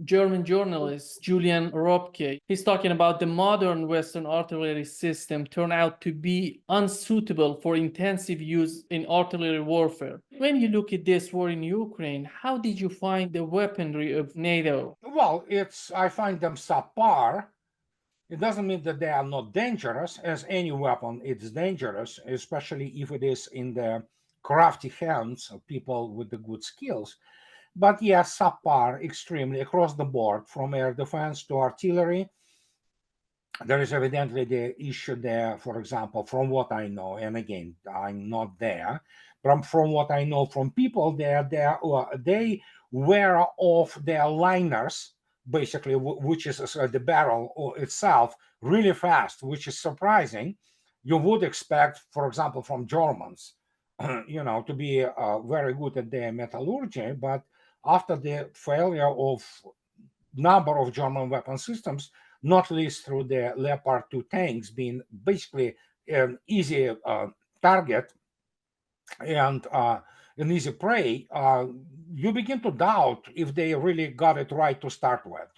German journalist Julian Robke. He's talking about the modern Western artillery system turned out to be unsuitable for intensive use in artillery warfare. When you look at this war in Ukraine, how did you find the weaponry of NATO? Well, I find them subpar. It doesn't mean that they are not dangerous. As any weapon, it's dangerous, especially if it is in the crafty hands of people with the good skills. But yes, subpar extremely across the board, from air defense to artillery. There is evidently the issue there, for example, from what I know, and again, I'm not there, but from what I know from people there, they wear off their liners, basically, which is the barrel itself, really fast, which is surprising. You would expect, for example, from Germans, to be very good at their metallurgy, but after the failure of number of German weapon systems, not least through the Leopard 2 tanks being basically an easy target and an easy prey, you begin to doubt if they really got it right to start with.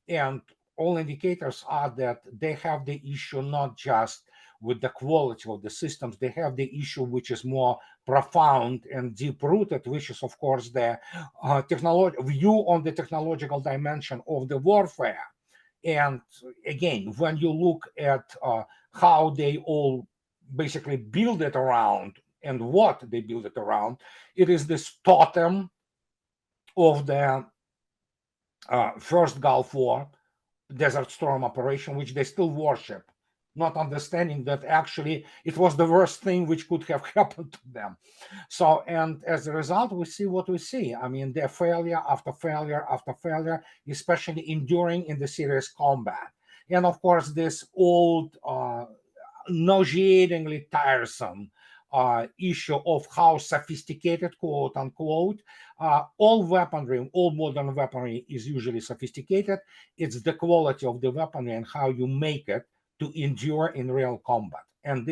And all indicators are that they have the issue not just with the quality of the systems, they have the issue which is more profound and deep rooted, which is, of course, the view on the technological dimension of the warfare. And again, when you look at how they all basically build it around and what they build it around, it is this totem of the first Gulf War, Desert Storm operation, which they still worship, not understanding that actually it was the worst thing which could have happened to them. So, and as a result, we see what we see. I mean, their failure after failure after failure, especially enduring in the serious combat. And of course, this old, nauseatingly tiresome issue of how sophisticated, quote unquote, all weaponry, all modern weaponry is usually sophisticated. It's the quality of the weaponry and how you make it to endure in real combat. And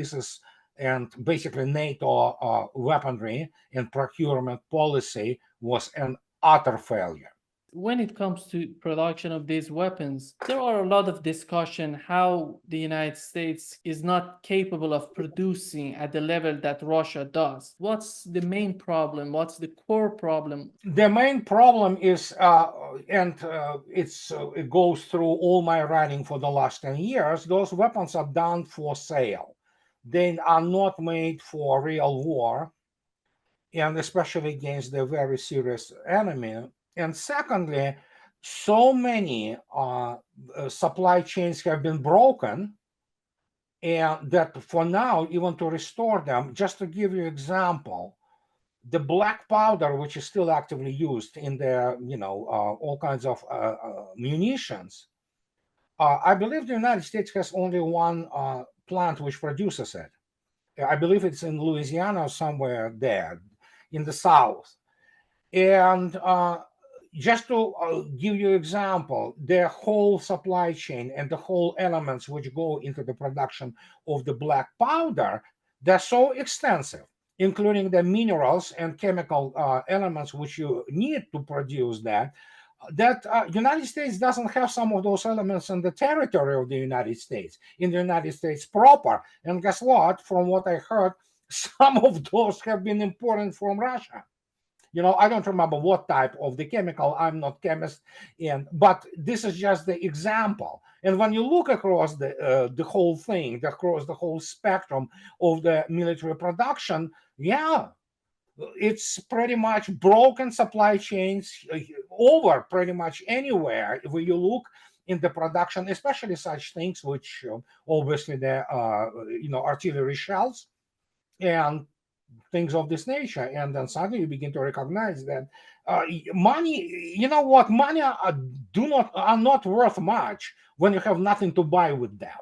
basically NATO weaponry and procurement policy was an utter failure. When it comes to production of these weapons, there are a lot of discussion how the United States is not capable of producing at the level that Russia does. What's the main problem? What's the core problem? The main problem is, it goes through all my writing for the last 10 years, those weapons are done for sale. They are not made for real war, and especially against the very serious enemy. And secondly, so many supply chains have been broken, and that for now, even to restore them, just to give you an example, the black powder, which is still actively used in the, all kinds of munitions, I believe the United States has only one plant which produces it. I believe it's in Louisiana or somewhere there in the South. And just to give you an example, the whole supply chain and the whole elements which go into the production of the black powder, they're so extensive, including the minerals and chemical elements which you need to produce that United States doesn't have some of those elements in the territory of the United States, in the United States proper. And guess what? From what I heard, some of those have been imported from Russia. I don't remember what type of the chemical. I'm not chemist, but this is just the example. And when you look across the whole thing, across the whole spectrum of the military production, yeah, it's pretty much broken supply chains over pretty much anywhere. If you look in the production, especially such things which obviously the artillery shells and things of this nature, and then suddenly you begin to recognize that money, money are not worth much when you have nothing to buy with them,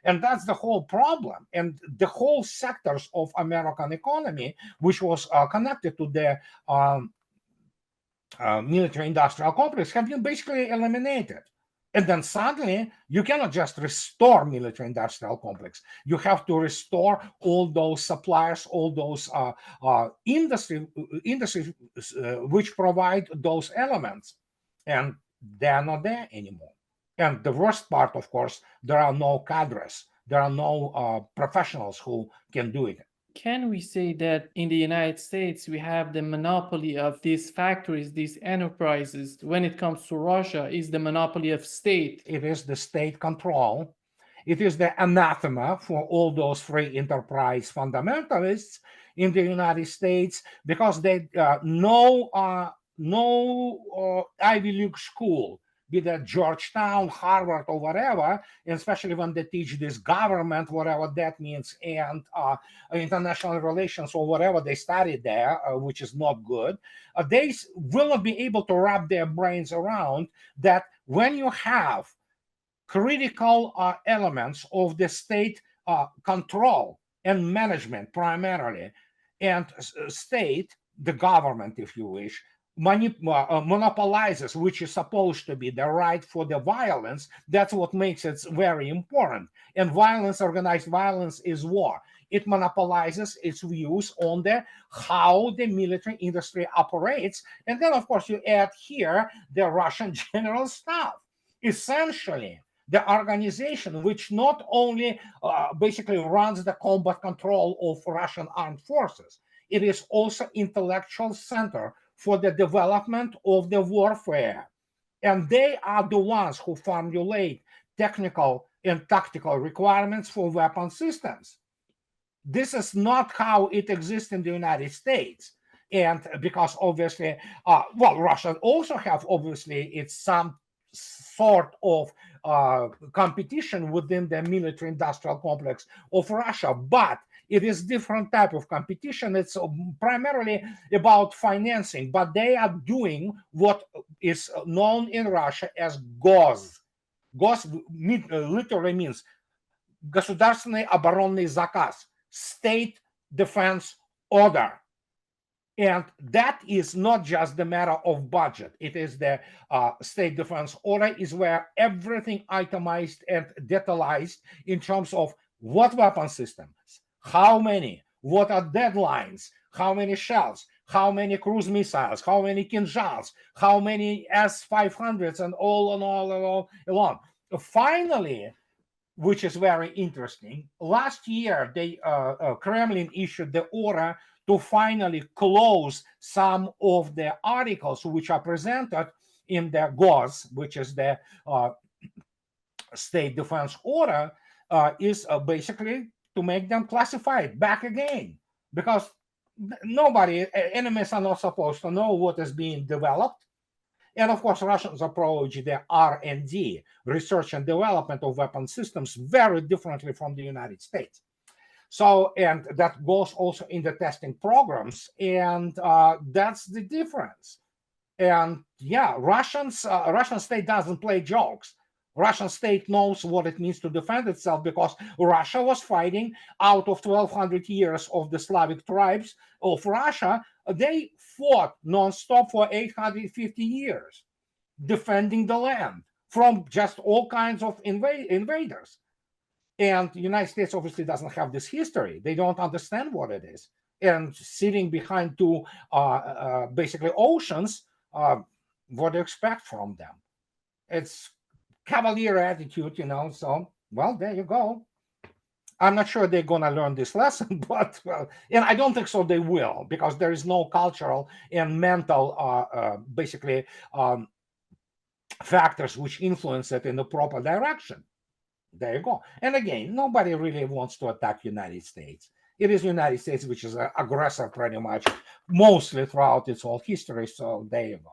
and that's the whole problem. And the whole sectors of American economy, which was connected to the military industrial complex, have been basically eliminated. And then suddenly you cannot just restore military industrial complex. You have to restore all those suppliers, all those industries which provide those elements. And They are not there anymore. And the worst part, of course, there are no cadres. There are no professionals who can do it. Can we say that in the United States, we have the monopoly of these factories, these enterprises? When it comes to Russia, is the monopoly of state? It is the state control. It is the anathema for all those free enterprise fundamentalists in the United States, because they no Ivy League school, be that Georgetown, Harvard, or whatever, and especially when they teach this government, whatever that means, and international relations or whatever they study there, which is not good, they will not be able to wrap their brains around that when you have critical elements of the state control and management primarily, and state, the government, if you wish, monopolizes, which is supposed to be the right for the violence. That's what makes it very important. And violence, organized violence, is war. It monopolizes its views on how the military industry operates. And then, of course, you add here the Russian general staff. Essentially, the organization which not only basically runs the combat control of Russian armed forces, it is also intellectual center for the development of the warfare. And they are the ones who formulate technical and tactical requirements for weapon systems. This is not how it exists in the United States. And because obviously, Russia also have obviously it's some sort of competition within the military industrial complex of Russia, but it is different type of competition. It's primarily about financing, but they are doing what is known in Russia as ГОЗ. ГОЗ literally means Государственный оборонный заказ, state defense order. And that is not just the matter of budget. It is the state defense order is where everything itemized and detailized in terms of what weapon systems, how many, what are deadlines, how many shells, how many cruise missiles, how many Kinzhals, how many S-500s, and all along. Finally, which is very interesting, last year the Kremlin issued the order to finally close some of the articles which are presented in the ГОЗ, which is the state defense order, is basically to make them classified back again, because enemies are not supposed to know what is being developed. And of course, Russians approach the R&D, research and development of weapon systems, very differently from the United States. So, and that goes also in the testing programs, and that's the difference. And yeah, Russian state doesn't play jokes. Russian state knows what it means to defend itself, because Russia was fighting out of 1,200 years of the Slavic tribes of Russia. They fought nonstop for 850 years, defending the land from just all kinds of invaders. And the United States obviously doesn't have this history. They don't understand what it is. And sitting behind two basically oceans, what do you expect from them? It's cavalier attitude, so, well, there you go. I'm not sure they're going to learn this lesson, but, and I don't think so they will, because there is no cultural and mental, basically, factors which influence it in the proper direction. There you go. And again, nobody really wants to attack United States. It is United States which is an aggressor pretty much, mostly throughout its whole history, so there you go.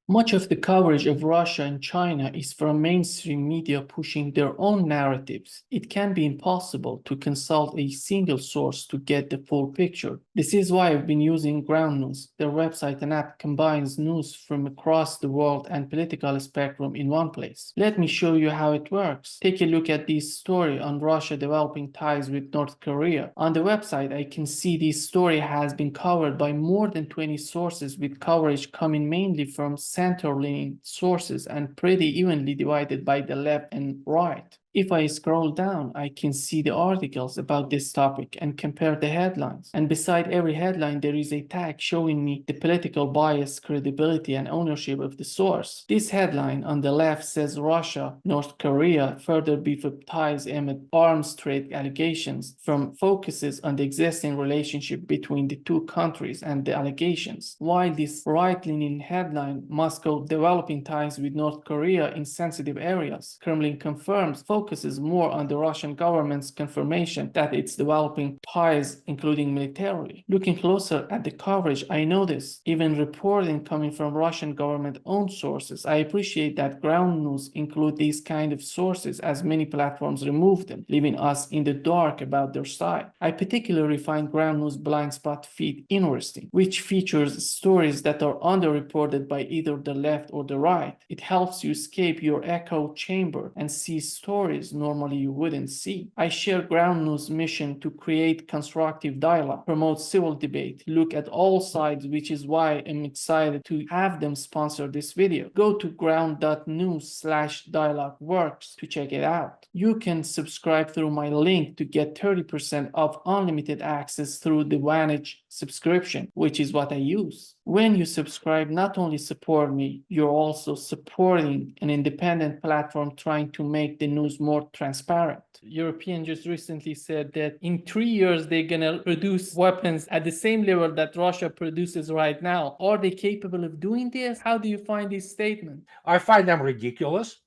Much of the coverage of Russia and China is from mainstream media pushing their own narratives. It can be impossible to consult a single source to get the full picture. This is why I've been using Ground News. Their website and app combines news from across the world and political spectrum in one place. Let me show you how it works. Take a look at this story on Russia developing ties with North Korea. On the website, I can see this story has been covered by more than 20 sources, with coverage coming mainly from center-leaning sources and pretty evenly divided by the left and right. If I scroll down, I can see the articles about this topic and compare the headlines. And beside every headline, there is a tag showing me the political bias, credibility, and ownership of the source. This headline on the left says Russia, North Korea further beef up ties amid arms trade allegations, from focuses on the existing relationship between the two countries and the allegations. While this right-leaning headline, Moscow developing ties with North Korea in sensitive areas, Kremlin confirms focuses more on the Russian government's confirmation that it's developing ties, including militarily. Looking closer at the coverage, I notice even reporting coming from Russian government-owned sources. I appreciate that ground news include these kind of sources, as many platforms remove them, leaving us in the dark about their side. I particularly find ground news blind spot feed interesting, which features stories that are underreported by either the left or the right. It helps you escape your echo chamber and see stories normally you wouldn't see. I share ground news mission to create constructive dialogue, promote civil debate, look at all sides, which is why I'm excited to have them sponsor this video. Go to ground.news/dialogueworks to check it out. You can subscribe through my link to get 30% off unlimited access through the Vantage subscription, which is what I use. When you subscribe, not only support me, you're also supporting an independent platform trying to make the news more transparent. European just recently said that in 3 years they're gonna produce weapons at the same level that Russia produces right now. Are they capable of doing this? How do you find this statement? I find them ridiculous,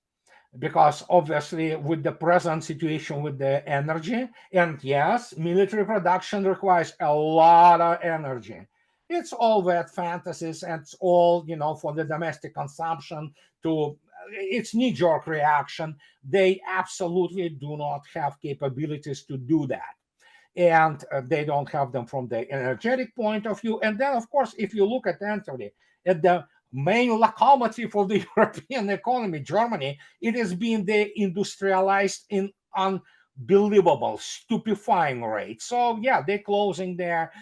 because obviously with the present situation with the energy, and yes, military production requires a lot of energy. It's all wet fantasies, and it's all, for the domestic consumption. It's knee-jerk reaction. They absolutely do not have capabilities to do that, and they don't have them from the energetic point of view. And then, of course, if you look at Anthony, at the main locomotive of the European economy, Germany, it has been industrialized in unbelievable, stupefying rate. So yeah, they're closing their,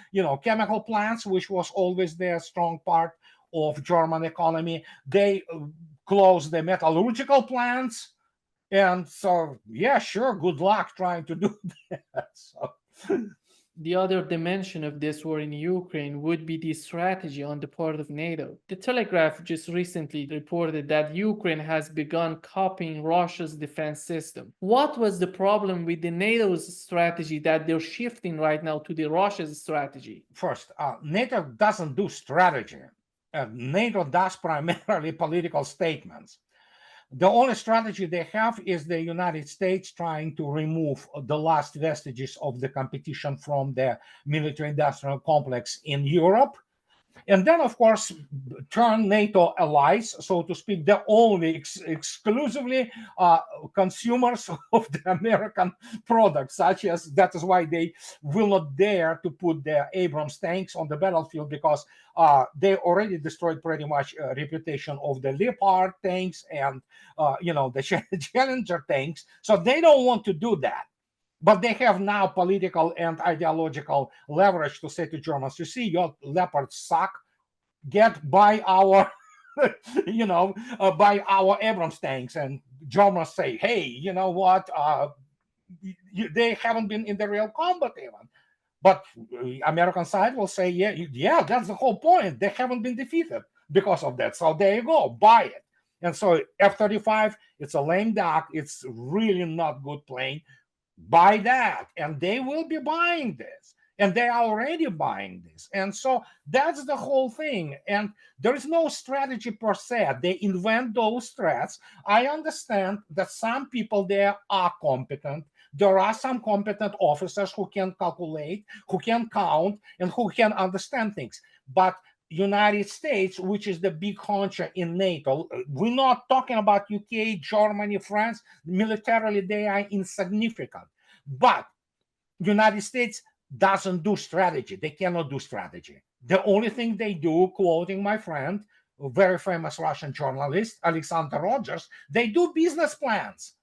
chemical plants, which was always their strong part of German economy. They closed the metallurgical plants. And so, yeah, sure, good luck trying to do that. So. The other dimension of this war in Ukraine would be the strategy on the part of NATO. The Telegraph just recently reported that Ukraine has begun copying Russia's defense system. What was the problem with the NATO's strategy that they're shifting right now to the Russia's strategy? First, NATO doesn't do strategy. NATO does primarily political statements. The only strategy they have is the United States trying to remove the last vestiges of the competition from the military-industrial complex in Europe. And then, of course, turn NATO allies, so to speak, the only exclusively consumers of the American products, such as that is why they will not dare to put their Abrams tanks on the battlefield, because they already destroyed pretty much reputation of the Leopard tanks and the Challenger tanks. So they don't want to do that. But they have now political and ideological leverage to say to Germans, you see, your Leopards suck. Buy our, buy our Abrams tanks. And Germans say, hey, you know what? They haven't been in the real combat even. But American side will say, yeah, that's the whole point. They haven't been defeated because of that. So there you go, buy it. And so F-35, it's a lame duck. It's really not good plane. Buy that, and they will be buying this, and they are already buying this. And so that's the whole thing. And there is no strategy per se. They invent those threats. I understand that some people there are competent. There are some competent officers who can calculate, who can count, and who can understand things. But United States, which is the big honcho in NATO, we're not talking about UK, Germany, France. Militarily, they are insignificant. But United States doesn't do strategy. They cannot do strategy. The only thing they do, quoting my friend, a very famous Russian journalist, Alexander Rogers, they do business plans.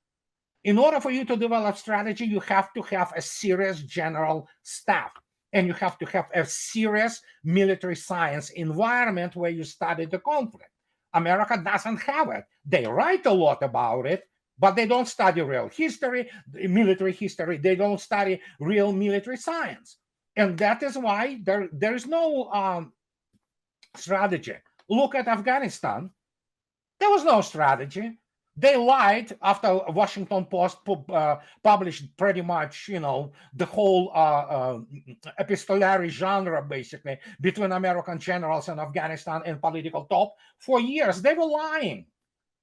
In order for you to develop strategy, you have to have a serious general staff. And you have to have a serious military science environment where you study the conflict. America doesn't have it. They write a lot about it, but they don't study real history, military history. They don't study real military science. And that is why there is no strategy. Look at Afghanistan. There was no strategy. They lied after Washington Post published pretty much, the whole epistolary genre, basically, between American generals in Afghanistan and political top. For years, they were lying.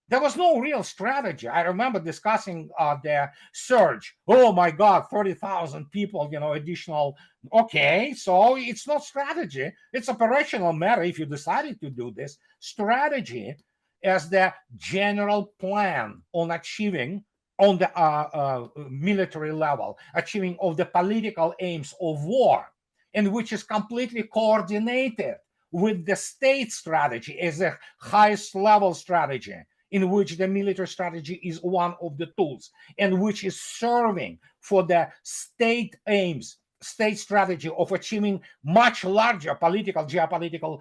There was no real strategy. I remember discussing the surge. Oh my God, 30,000 people, additional. Okay, so it's not strategy. It's operational matter if you decided to do this. Strategy as the general plan on achieving on the military level, achieving of the political aims of war, and which is completely coordinated with the state strategy as the highest level strategy, in which the military strategy is one of the tools, and which is serving for the state aims, state strategy of achieving much larger political, geopolitical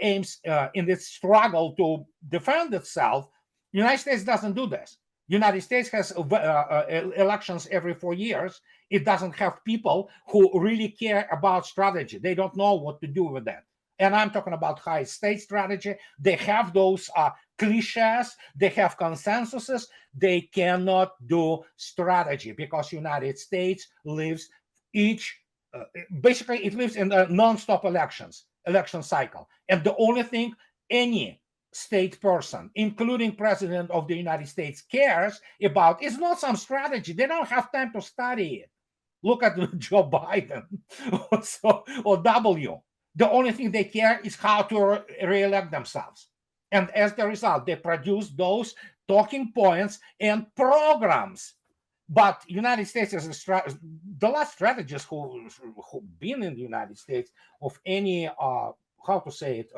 aims in its struggle to defend itself. United States doesn't do this. United States has elections every 4 years. It doesn't have people who really care about strategy. They don't know what to do with that. And I'm talking about high state strategy. They have those cliches. They have consensuses. They cannot do strategy because United States lives basically it lives in a non-stop election cycle. And the only thing any state person, including President of the United States, cares about is not some strategy. They don't have time to study it. Look at Joe Biden or W. The only thing they care is how to re-elect themselves. And as the result, they produce those talking points and programs. But United States is the last strategists who've been in the United States of any, how to say it,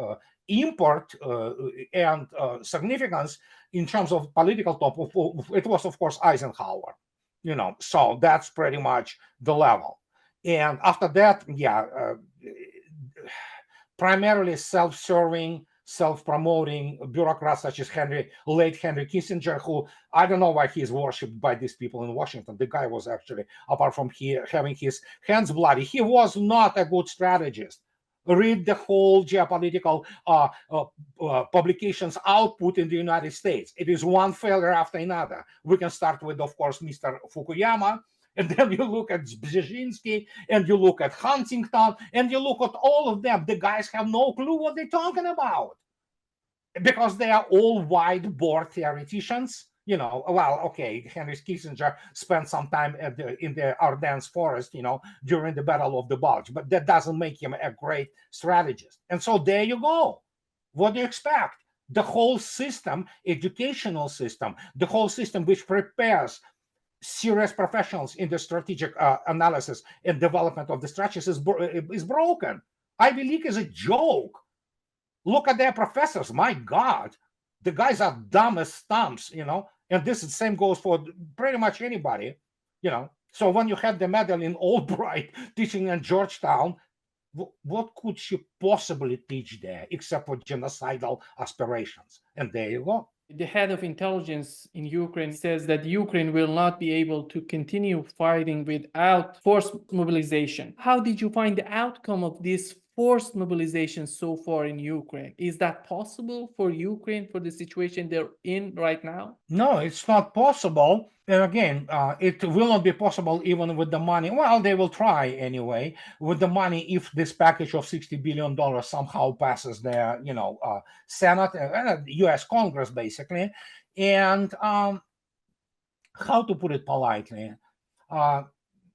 import and significance in terms of political top, it was, of course, Eisenhower. So that's pretty much the level. And after that, primarily self-serving, self-promoting bureaucrats such as late Henry Kissinger, who I don't know why he's worshipped by these people in Washington. The guy was actually, apart from having his hands bloody, he was not a good strategist. Read the whole geopolitical publications output in the United States. It is one failure after another. We can start with, of course, Mr. Fukuyama, and then you look at Brzezinski, and you look at Huntington, and you look at all of them. The guys have no clue what they're talking about because they are all whiteboard theoreticians. Well, okay, Henry Kissinger spent some time in the Ardennes forest, during the Battle of the Bulge, but that doesn't make him a great strategist. And so there you go. What do you expect? The whole system, educational system, the whole system which prepares serious professionals in the strategic analysis and development of the strategies is broken. Ivy League is a joke. Look at their professors. My God, the guys are dumb as stumps, and this the same goes for pretty much anybody, So when you had the Madeleine Albright teaching in Georgetown, what could she possibly teach there except for genocidal aspirations? And there you go. The head of intelligence in Ukraine says that Ukraine will not be able to continue fighting without forced mobilization. How did you find the outcome of this forced mobilization so far in Ukraine? Is that possible for Ukraine for the situation they're in right now? No, it's not possible. And again, it will not be possible even with the money. Well, they will try anyway with the money if this package of $60 billion somehow passes the, Senate, U.S. Congress, basically. And how to put it politely,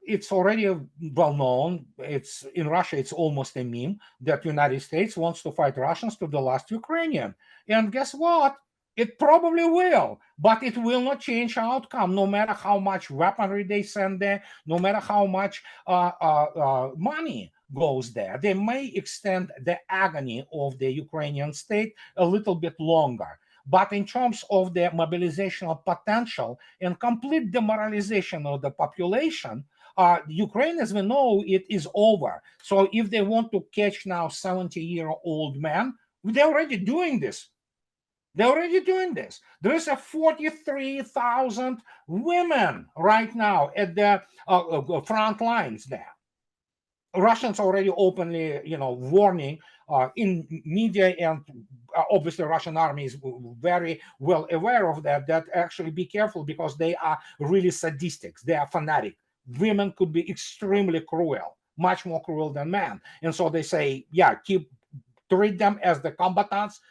it's already well known. It's in Russia. It's almost a meme that the United States wants to fight Russians to the last Ukrainian. And guess what? It probably will, but it will not change outcome. No matter how much weaponry they send there, no matter how much money goes there, they may extend the agony of the Ukrainian state a little bit longer. But in terms of the mobilizational potential and complete demoralization of the population, Ukraine, as we know, it is over. So if they want to catch now 70-year-old men, they're already doing this. They're already doing this. There is a 43,000 women right now at the front lines there. Russians already openly, warning in media, and obviously Russian army is very well aware of that. That actually be careful, because they are really sadistics. They are fanatic. Women could be extremely cruel, much more cruel than men, and so they say, yeah, treat them as the combatants.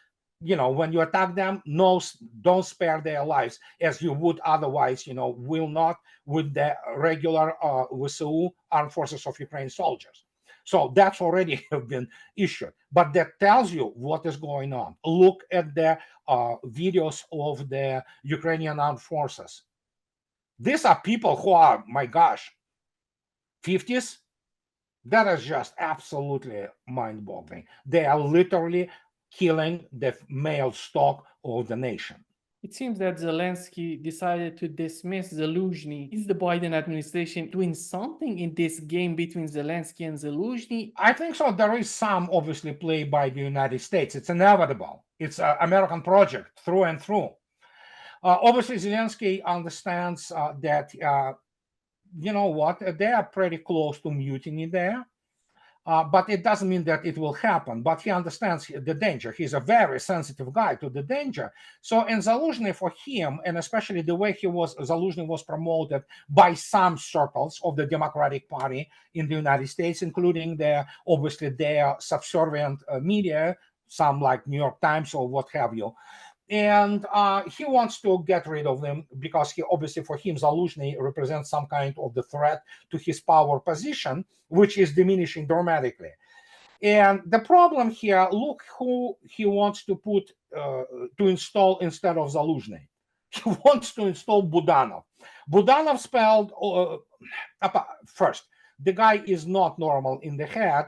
When you attack them, no, don't spare their lives as you would otherwise, will not with the regular VSU, Armed Forces of Ukraine soldiers. So that's already been issued. But that tells you what is going on. Look at the videos of the Ukrainian armed forces. These are people who are, my gosh, 50s. That is just absolutely mind-boggling. They are literally killing the male stock of the nation. It seems that Zelensky decided to dismiss Zelensky. Is the Biden administration doing something in this game between Zelensky and Zelensky? I think so. There is some, obviously, play by the United States. It's inevitable. It's an American project through and through. Obviously, Zelensky understands that, you know what, they are pretty close to mutiny there. But it doesn't mean that it will happen. But he understands the danger. He's a very sensitive guy to the danger. So in Zaluzhny, for him, and especially the way Zaluzhny was promoted by some circles of the Democratic Party in the United States, including obviously their subservient media, some like New York Times or what have you. And he wants to get rid of them because he obviously, for him, Zaluzhny represents some kind of the threat to his power position, which is diminishing dramatically. And the problem here, look who he wants to put to install instead of Zaluzhny. He wants to install Budanov. Budanov spelled first. The guy is not normal in the head,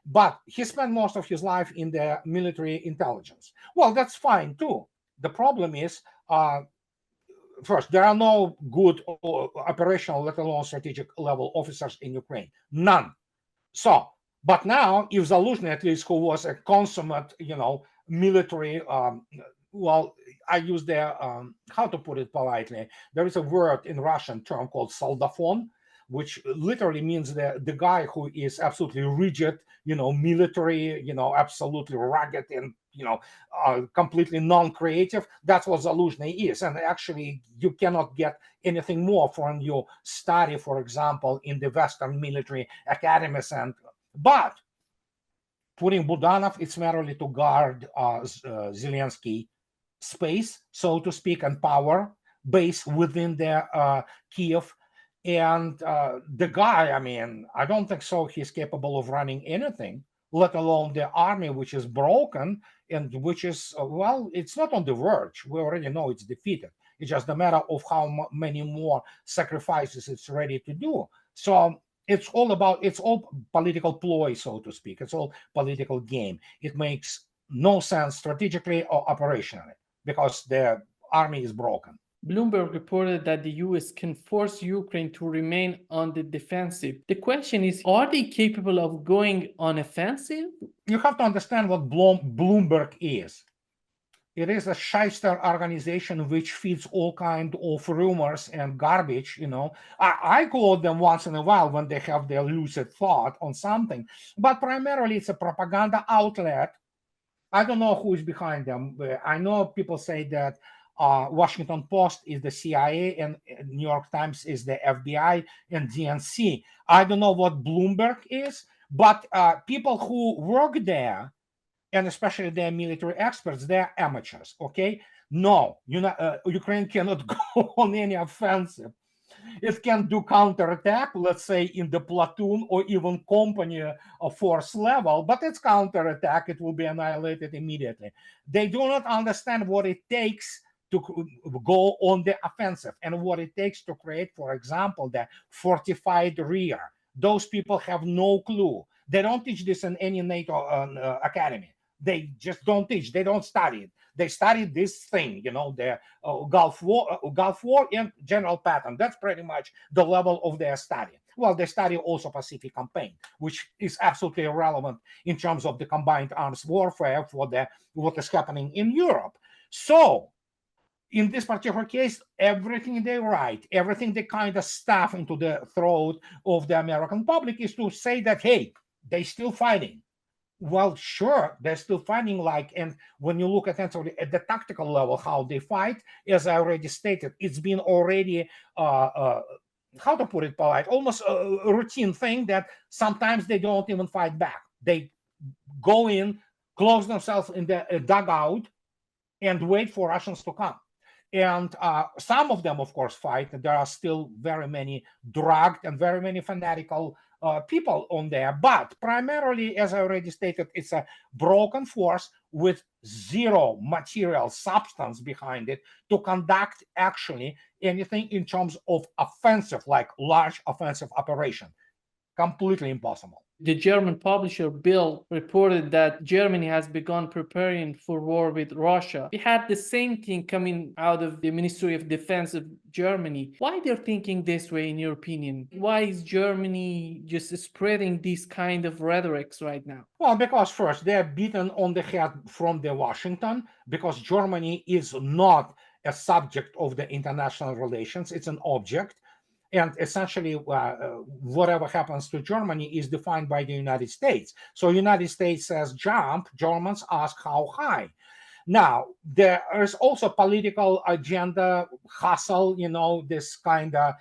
but he spent most of his life in the military intelligence. Well, that's fine too. The problem is, first, there are no good operational, let alone strategic level officers in Ukraine. None. So, but now, if Zaluzhny, at least, who was a consummate, military, well, I use how to put it politely, there is a word in Russian term called soldafon, which literally means the guy who is absolutely rigid, military, absolutely rugged and, completely non-creative. That's what Zaluzhny is. And actually, you cannot get anything more from your study, for example, in the Western military academies. But putting Budanov, it's merely to guard Zelensky space, so to speak, and power base within the Kiev. And the guy, I mean, I don't think so he's capable of running anything, let alone the army, which is broken and which is, well, it's not on the verge. We already know it's defeated. It's just a matter of how many more sacrifices it's ready to do. So it's all political ploy, so to speak. It's all political game. It makes no sense strategically or operationally because the army is broken. Bloomberg reported that the US can force Ukraine to remain on the defensive. The question is, are they capable of going on offensive? You have to understand what Bloomberg is. It is a shyster organization which feeds all kinds of rumors and garbage. I quote them once in a while when they have their lucid thought on something, but primarily it's a propaganda outlet. I don't know who is behind them. I know people say that Washington Post is the CIA and New York Times is the FBI and DNC. I don't know what Bloomberg is, but people who work there, and especially their military experts, they're amateurs, okay? No, Ukraine cannot go on any offensive. It can do counterattack, let's say in the platoon or even company or force level, but it's counterattack. It will be annihilated immediately. They do not understand what it takes to go on the offensive and what it takes to create, for example, the fortified rear. Those people have no clue. They don't teach this in any NATO academy. They just don't teach. They don't study it. They study this thing, the Gulf War and general pattern. That's pretty much the level of their study. Well, they study also Pacific campaign, which is absolutely irrelevant in terms of the combined arms warfare for what is happening in Europe. So in this particular case, everything they write, everything they kind of stuff into the throat of the American public is to say that, hey, they're still fighting. Well, sure, they're still fighting. And when you look at the tactical level, how they fight, as I already stated, it's been already, how to put it polite, almost a routine thing that sometimes they don't even fight back. They go in, close themselves in the dugout, and wait for Russians to come. And some of them, of course, fight. There are still very many drugged and very many fanatical people on there. But primarily, as I already stated, it's a broken force with zero material substance behind it to conduct actually anything in terms of offensive, like large offensive operation. Completely impossible. The German publisher Bill reported that Germany has begun preparing for war with Russia. We had the same thing coming out of the Ministry of Defense of Germany. Why they're thinking this way, in your opinion? Why is Germany just spreading these kind of rhetorics right now? Well, because first, they're beaten on the head from the Washington, because Germany is not a subject of the international relations, it's an object. And essentially, whatever happens to Germany is defined by the United States. So United States says jump, Germans ask how high. Now, there is also political agenda, hustle, this kind of,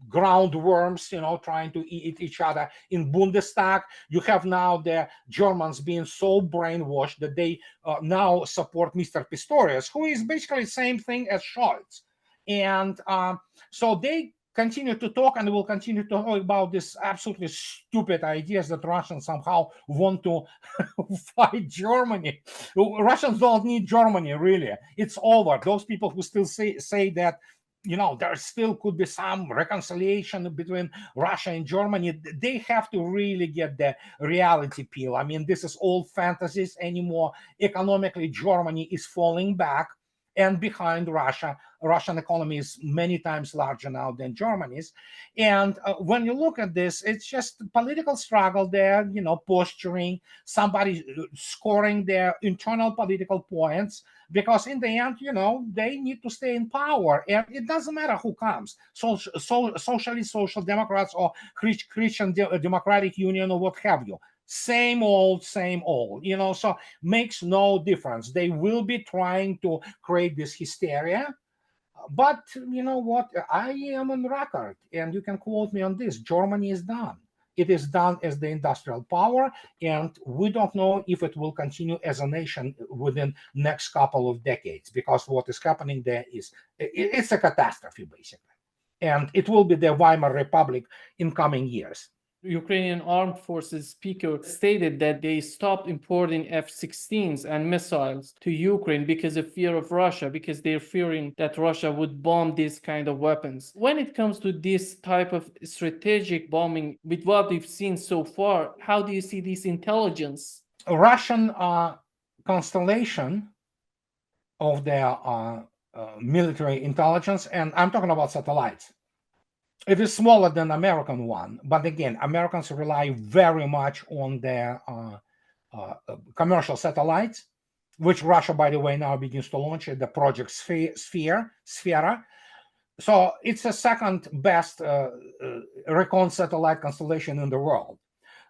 ground worms, trying to eat each other in Bundestag. You have now the Germans being so brainwashed that they now support Mr. Pistorius, who is basically the same thing as Scholz. And so they continue to talk and will continue to talk about this absolutely stupid ideas that Russians somehow want to fight Germany. Russians don't need Germany, really. It's over. Those people who still say that, there still could be some reconciliation between Russia and Germany, they have to really get the reality peel. I mean, this is all fantasies anymore. Economically, Germany is falling back and behind Russia. Russian economy is many times larger now than Germany's. And when you look at this, it's just political struggle there, posturing, somebody scoring their internal political points, because in the end, they need to stay in power. And it doesn't matter who comes, socialist, social democrats, or Christian Democratic Union, or what have you. Same old, so makes no difference. They will be trying to create this hysteria. But you know what? I am on record, and you can quote me on this. Germany is done. It is done as the industrial power, and we don't know if it will continue as a nation within next couple of decades, because what is happening there it's a catastrophe, basically. And it will be the Weimar Republic in coming years. Ukrainian armed forces speaker stated that they stopped importing F-16s and missiles to Ukraine because of fear of Russia, because they're fearing that Russia would bomb these kind of weapons. When it comes to this type of strategic bombing, with what we've seen so far, how do you see this intelligence? Russian constellation of their military intelligence, and I'm talking about satellites. It is smaller than American one, but again, Americans rely very much on their commercial satellites, which Russia, by the way, now begins to launch the Project Sphera. So it's the second best recon satellite constellation in the world.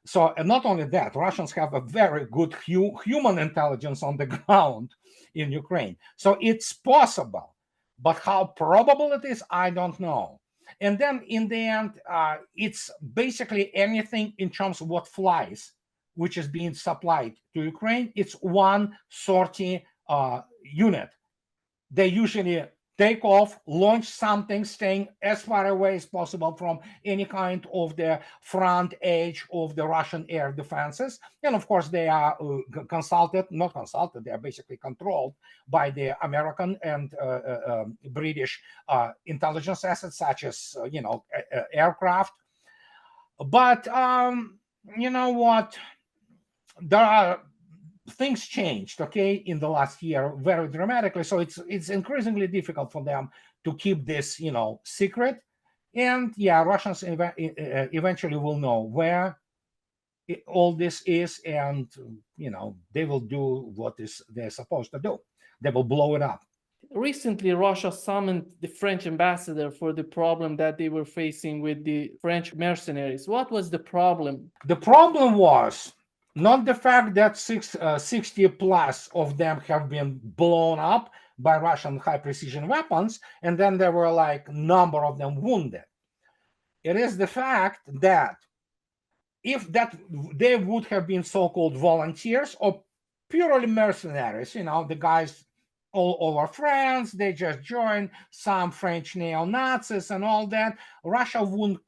So, and not only that, Russians have a very good human intelligence on the ground in Ukraine. So it's possible, but how probable it is, I don't know. And then in the end, it's basically anything in terms of what flies, which is being supplied to Ukraine. It's one sortie unit. They usually take off, launch something, staying as far away as possible from any kind of the front edge of the Russian air defenses. And of course, they are not consulted, they are basically controlled by the American and British intelligence assets, such as, aircraft. But you know what? There are things changed, okay, in the last year very dramatically. So it's increasingly difficult for them to keep this, secret. And yeah, Russians eventually will know where all this is, and they will do what they're supposed to do. They will blow it up. Recently, Russia summoned the French ambassador for the problem that they were facing with the French mercenaries. What was the problem? The problem was not the fact that 60 plus of them have been blown up by Russian high precision weapons, and then there were like number of them wounded. It is the fact that if that they would have been so-called volunteers or purely mercenaries, the guys all over France, they just joined some French neo-Nazis and all that, Russia wouldn't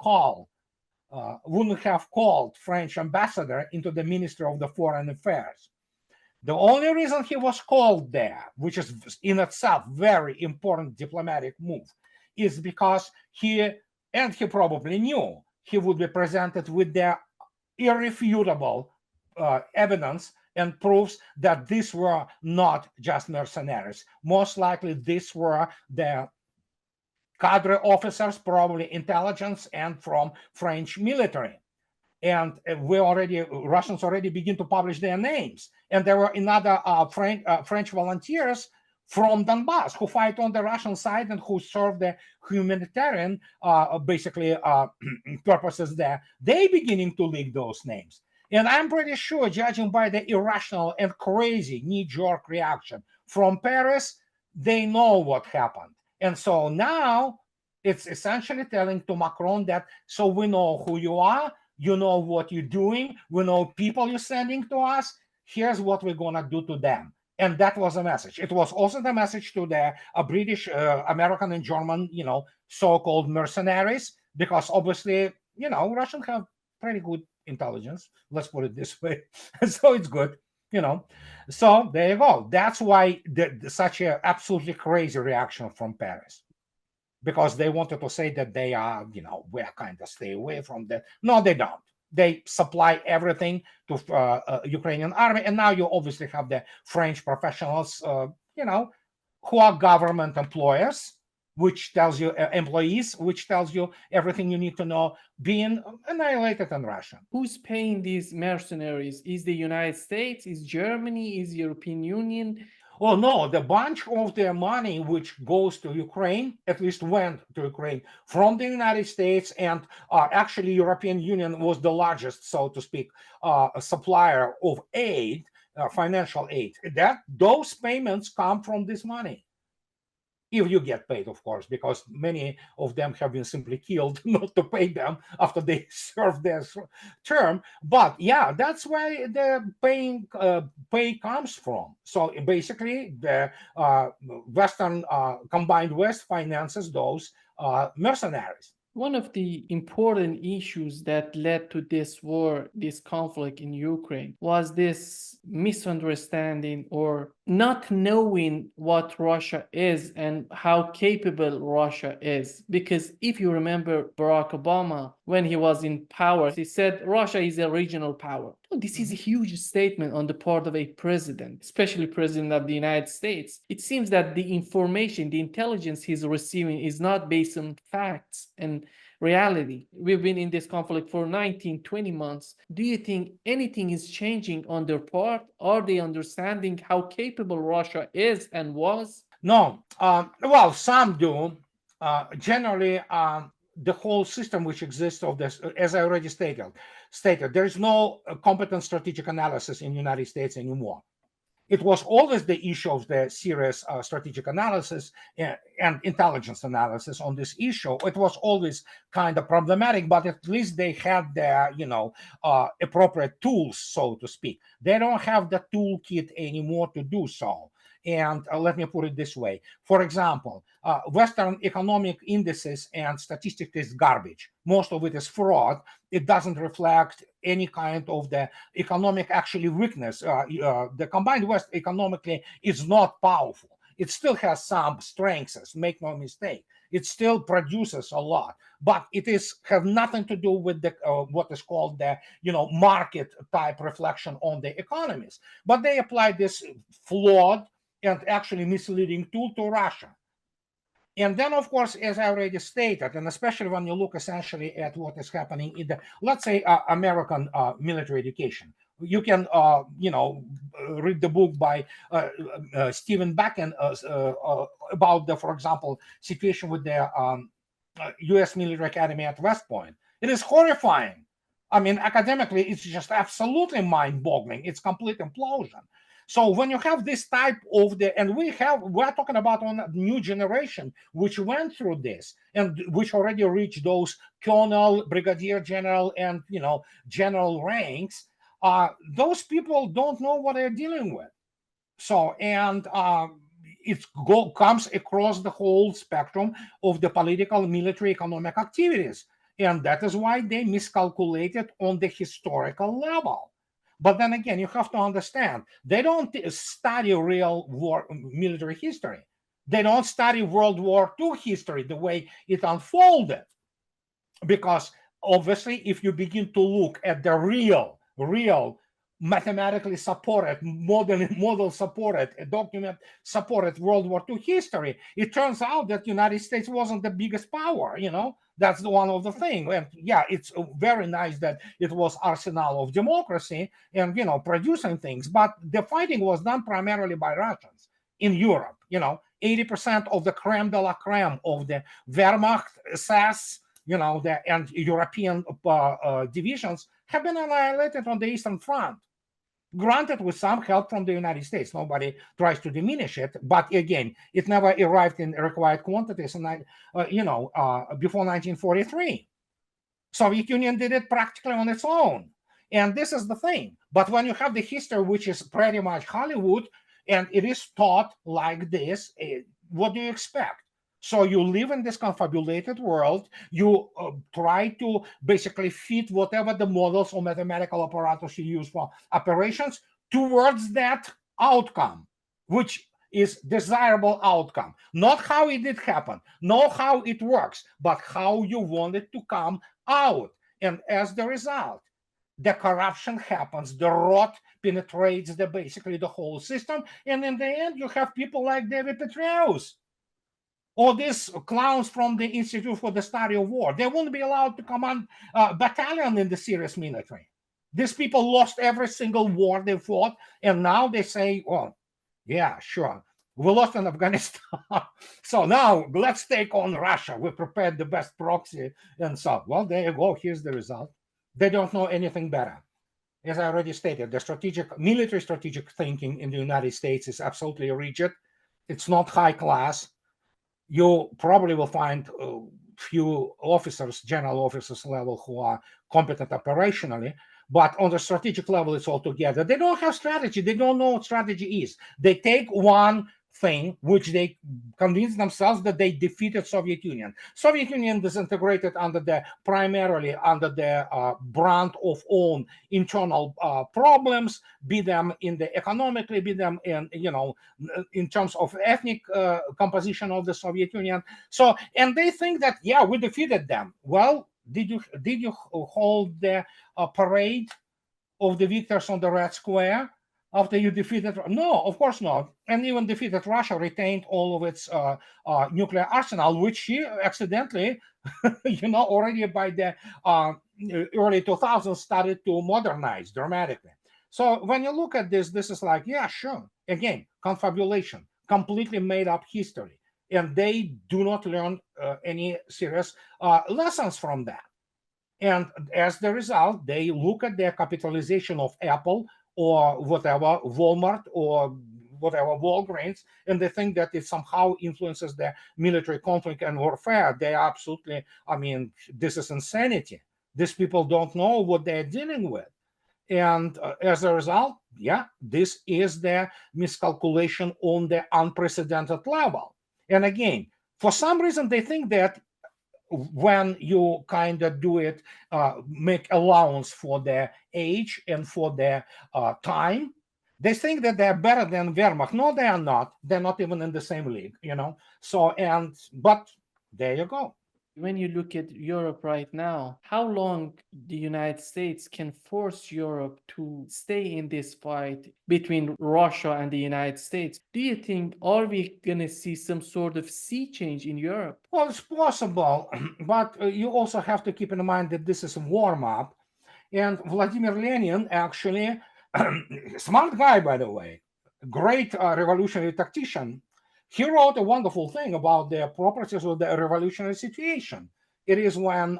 have called French ambassador into the Ministry of the Foreign Affairs. The only reason he was called there, which is in itself very important diplomatic move, is because he probably knew he would be presented with the irrefutable evidence and proofs that these were not just mercenaries. Most likely, these were the cadre officers, probably intelligence and from French military. And Russians already begin to publish their names. And there were another French volunteers from Donbass who fight on the Russian side and who serve the humanitarian, purposes there. They beginning to leak those names. And I'm pretty sure, judging by the irrational and crazy knee-jerk reaction from Paris, they know what happened. And so now it's essentially telling to Macron that, so we know who you are, you know what you're doing, we know people you're sending to us, here's what we're going to do to them. And that was a message. It was also the message to the British, American, and German, so-called mercenaries, because obviously, Russians have pretty good intelligence. Let's put it this way. So it's good, So there you go. That's why such a absolutely crazy reaction from Paris, because they wanted to say that they are, we're kind of stay away from that. No, they don't. They supply everything to Ukrainian army, and now you obviously have the French professionals, who are government employers, which tells you employees, which tells you everything you need to know, being annihilated in Russia. Who's paying these mercenaries? Is the United States? Is Germany? Is European Union? Oh no, the bunch of the money which goes to Ukraine, at least went to Ukraine from the United States, and actually European Union was the largest, so to speak, supplier of aid, financial aid. Those payments come from this money. If you get paid, of course, because many of them have been simply killed not to pay them after they serve their term. But yeah, that's where the pay comes from. So basically, the Western combined West finances those mercenaries. One of the important issues that led to this war, this conflict in Ukraine, was this misunderstanding or not knowing what Russia is and how capable Russia is. Because if you remember Barack Obama, when he was in power, he said Russia is a regional power. This is a huge statement on the part of a president, especially president of the United States. It seems that the information, the intelligence he's receiving is not based on facts and reality. We've been in this conflict for 19, 20 months. Do you think anything is changing on their part? Are they understanding how capable Russia is and was? No. Well, some do. Generally, the whole system which exists of this, as I already stated, there is no competent strategic analysis in the United States anymore. It was always the issue of the serious strategic analysis and intelligence analysis on this issue. It was always kind of problematic, but at least they had their, appropriate tools, so to speak. They don't have the toolkit anymore to do so. And let me put it this way. For example, Western economic indices and statistics is garbage. Most of it is fraud. It doesn't reflect any kind of the economic actually weakness. The combined West economically is not powerful. It still has some strengths, make no mistake. It still produces a lot, but it have nothing to do with the what is called the market type reflection on the economies. But they apply this flawed and actually misleading tool to Russia. And then, of course, as I already stated, and especially when you look essentially at what is happening in the, let's say, American military education, you can, read the book by Stephen Bakken about the, for example, situation with the U.S. Military Academy at West Point. It is horrifying. I mean, academically, it's just absolutely mind-boggling. It's complete implosion. So when you have this type of and we're talking about a new generation which went through this and which already reached those colonel, brigadier general, and general ranks. Those people don't know what they're dealing with. So and it comes across the whole spectrum of the political, military, economic activities, and that is why they miscalculated on the historical level. But then again, you have to understand, they don't study real war military history. They don't study World War II history the way it unfolded. Because obviously, if you begin to look at the real mathematically supported, model supported, document supported World War II history, it turns out that United States wasn't the biggest power. That's one of the things. And yeah, it's very nice that it was arsenal of democracy and producing things, but the fighting was done primarily by Russians in Europe. 80% of the creme de la creme of the Wehrmacht, SAS, and European divisions have been annihilated on the Eastern Front. Granted, with some help from the United States. Nobody tries to diminish it, but again, it never arrived in required quantities, before 1943. Soviet Union did it practically on its own, and this is the thing. But when you have the history, which is pretty much Hollywood, and it is taught like this, what do you expect? So you live in this confabulated world. You try to basically fit whatever the models or mathematical apparatus you use for operations towards that outcome, which is desirable outcome. Not how it did happen, not how it works, but how you want it to come out. And as the result, the corruption happens, the rot penetrates basically the whole system. And in the end, you have people like David Petraeus, or these clowns from the Institute for the Study of War. They wouldn't be allowed to command a battalion in the serious military. These people lost every single war they fought, and now they say, oh, yeah, sure, we lost in Afghanistan. So now let's take on Russia. We prepared the best proxy. And so, well, there you go. Here's the result. They don't know anything better. As I already stated, the military strategic thinking in the United States is absolutely rigid. It's not high class. You probably will find a few officers, general officers level, who are competent operationally, but on the strategic level, it's all together. They don't have strategy. They don't know what strategy is. They take one thing, which they convince themselves that they defeated Soviet Union. Soviet Union disintegrated primarily under the brunt of own internal problems, be them in the economically, be them in terms of ethnic composition of the Soviet Union. So, and they think that, yeah, we defeated them. Well, did you hold the parade of the victors on the Red Square after you defeated? No, of course not. And even defeated Russia retained all of its nuclear arsenal, which she accidentally, already by the early 2000s started to modernize dramatically. So when you look at this is like, yeah, sure. Again, confabulation, completely made up history. And they do not learn any serious lessons from that. And as the result, they look at their capitalization of Apple or whatever, Walmart or whatever, Walgreens, and they think that it somehow influences their military conflict and warfare. They are absolutely, this is insanity. These people don't know what they're dealing with. And as a result, yeah, this is the miscalculation on the unprecedented level. And again, for some reason, they think that when you kind of do it, make allowance for their age and for their time, they think that they're better than Wehrmacht. No, they are not. They're not even in the same league, So, but there you go. When you look at Europe right now, how long the United States can force Europe to stay in this fight between Russia and the United States? Do you think, are we going to see some sort of sea change in Europe? Well, it's possible, but you also have to keep in mind that this is a warm up. And Vladimir Lenin, actually, smart guy, by the way, great revolutionary tactician, he wrote a wonderful thing about the properties of the revolutionary situation. It is when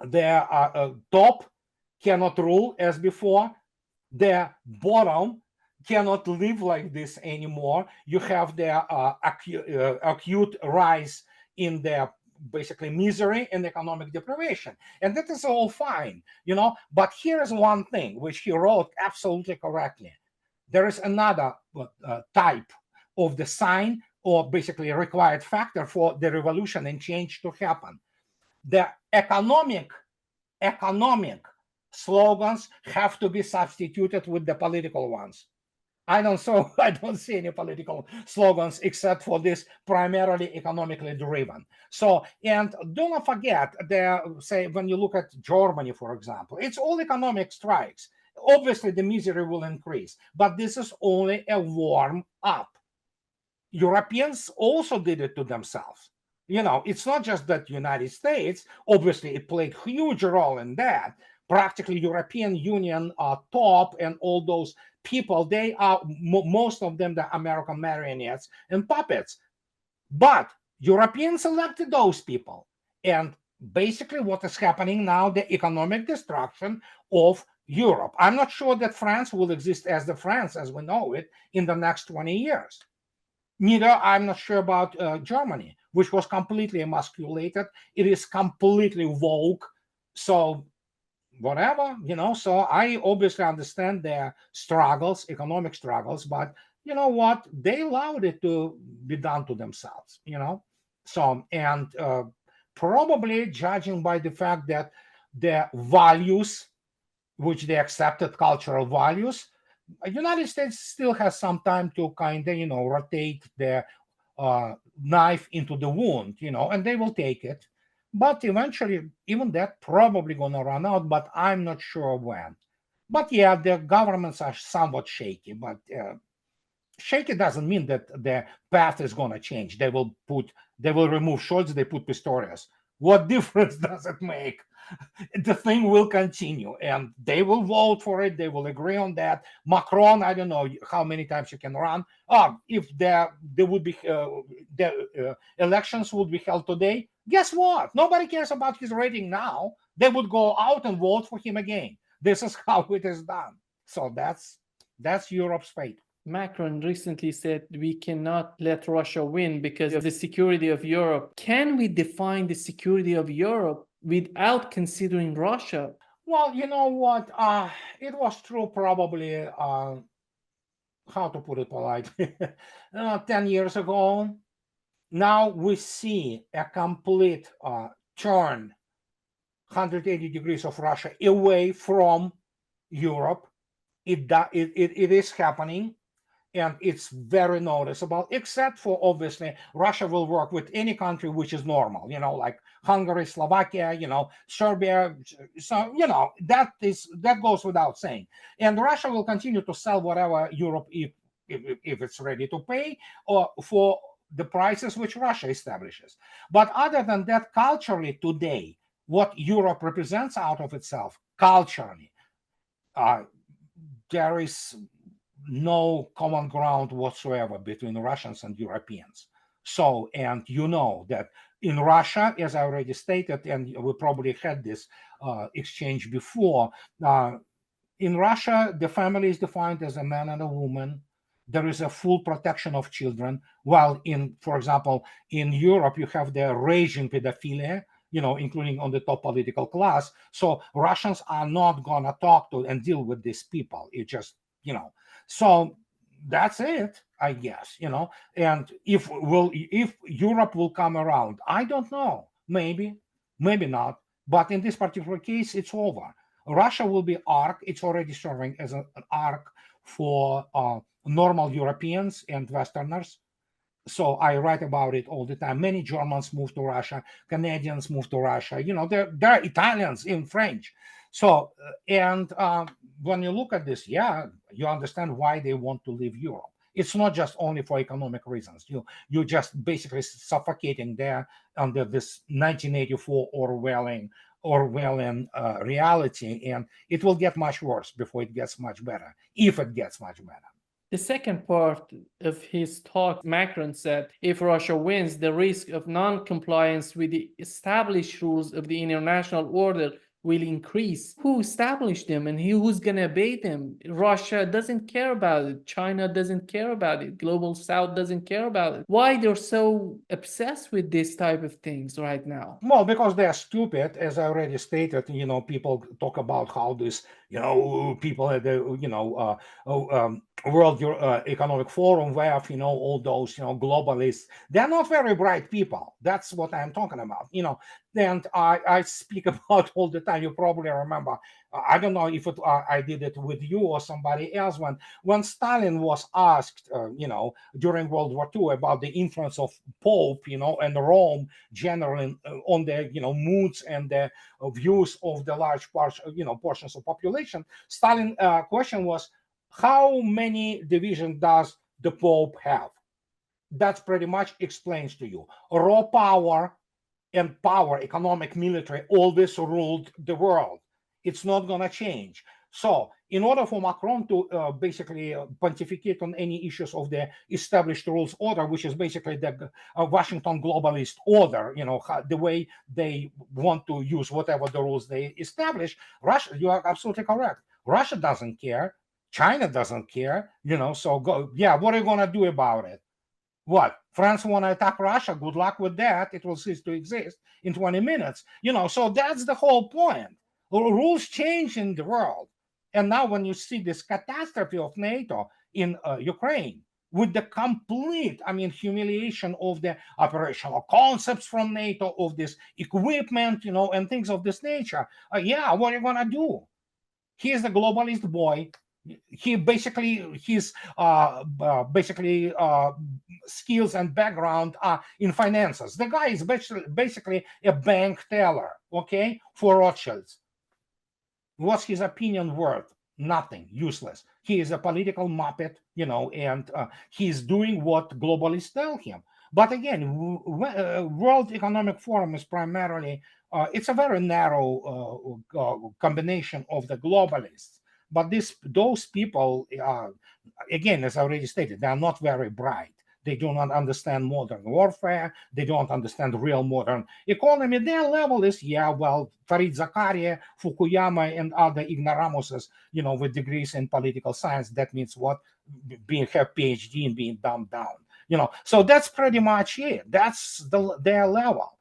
the top cannot rule as before, the bottom cannot live like this anymore. You have the acute rise in the basically misery and economic deprivation, and that is all fine, but here is one thing which he wrote absolutely correctly. There is another type of the sign, or basically required factor for the revolution and change to happen. The economic slogans have to be substituted with the political ones. I don't see any political slogans except for this primarily economically driven. So, and do not forget, say when you look at Germany, for example, it's all economic strikes. Obviously, the misery will increase, but this is only a warm up. Europeans also did it to themselves. It's not just that United States, obviously it played a huge role in that. Practically European Union top and all those people, they are most of them the American marionettes and puppets. But Europeans elected those people. And basically what is happening now, the economic destruction of Europe. I'm not sure that France will exist as the France as we know it in the next 20 years. Neither I'm not sure about Germany, which was completely emasculated. It is completely woke. So whatever, so I obviously understand their struggles, economic struggles, but you know what? They allowed it to be done to themselves, So, and probably judging by the fact that the values, which they accepted, cultural values, United States still has some time to kind of, rotate the knife into the wound, and they will take it. But eventually, even that probably going to run out, but I'm not sure when. But yeah, the governments are somewhat shaky, but shaky doesn't mean that the path is going to change. They will remove Scholz, they put Pistorius. What difference does it make? The thing will continue and they will vote for it. They will agree on that. Macron, I don't know how many times you can run. If there would be the elections would be held today, guess what? Nobody cares about his rating now. They would go out and vote for him again. This is how it is done. So that's Europe's fate. Macron recently said we cannot let Russia win because of the security of Europe. Can we define the security of Europe without considering Russia? Well, you know what? It was true probably, how to put it politely, 10 years ago. Now we see a complete turn, 180 degrees of Russia away from Europe. It is happening. And it's very noticeable, except for obviously Russia will work with any country which is normal, like Hungary, Slovakia, Serbia. So, that goes without saying. And Russia will continue to sell whatever Europe, if it's ready to pay, or for the prices which Russia establishes. But other than that, culturally today, what Europe represents out of itself, culturally, there is no common ground whatsoever between Russians and Europeans. So, and that in Russia, as I already stated, and we probably had this exchange before, in Russia, the family is defined as a man and a woman. There is a full protection of children. While for example, in Europe, you have the raging pedophilia, including on the top political class. So Russians are not gonna talk to and deal with these people. It just, so that's it, I guess, and if Europe will come around, I don't know, maybe not, but in this particular case, it's over. Russia will be arc. It's already serving as an arc for normal Europeans and Westerners. So I write about it all the time. Many Germans moved to Russia, Canadians moved to Russia. There are Italians in French. So and when you look at this, yeah, you understand why they want to leave Europe. It's not just only for economic reasons. You just basically suffocating there under this 1984 Orwellian reality, and it will get much worse before it gets much better, if it gets much better. The second part of his talk, Macron said, if Russia wins, the risk of non-compliance with the established rules of the international order will increase. Who established them and who's going to obey them? Russia doesn't care about it. China doesn't care about it. Global South doesn't care about it. Why they're so obsessed with this type of things right now? Well, because they're stupid, as I already stated. People talk about how this, people at the, World Economic Forum, WEF, all those, globalists. They're not very bright people. That's what I'm talking about. And I speak about all the time. You probably remember. I don't know if I did it with you or somebody else. When Stalin was asked, during World War II about the influence of Pope, and Rome generally on the moods and the views of the large portions of population, Stalin question was, how many divisions does the Pope have? That pretty much explains to you. Raw power and power, economic, military, all this ruled the world. It's not going to change. So in order for Macron to basically pontificate on any issues of the established rules order, which is basically the Washington globalist order, the way they want to use whatever the rules they establish, Russia, you are absolutely correct. Russia doesn't care. China doesn't care, so go, yeah, what are you going to do about it? What? France want to attack Russia? Good luck with that. It will cease to exist in 20 minutes. So that's the whole point. Rules change in the world. And now when you see this catastrophe of NATO in Ukraine, with the complete, humiliation of the operational concepts from NATO, of this equipment, and things of this nature, yeah, what are you going to do? He is the globalist boy. He basically his skills and background are in finances. The guy is basically a bank teller, okay, for Rothschilds. What's his opinion worth? Nothing, useless. He is a political muppet, and he's doing what globalists tell him. But again, World Economic Forum is primarily it's a very narrow combination of the globalists. But those people, again, as I already stated, they are not very bright. They do not understand modern warfare. They don't understand real modern economy. Their level is, Farid Zakaria, Fukuyama, and other ignoramuses, with degrees in political science. That means what? Have PhD and being dumbed down. So that's pretty much it. That's their level.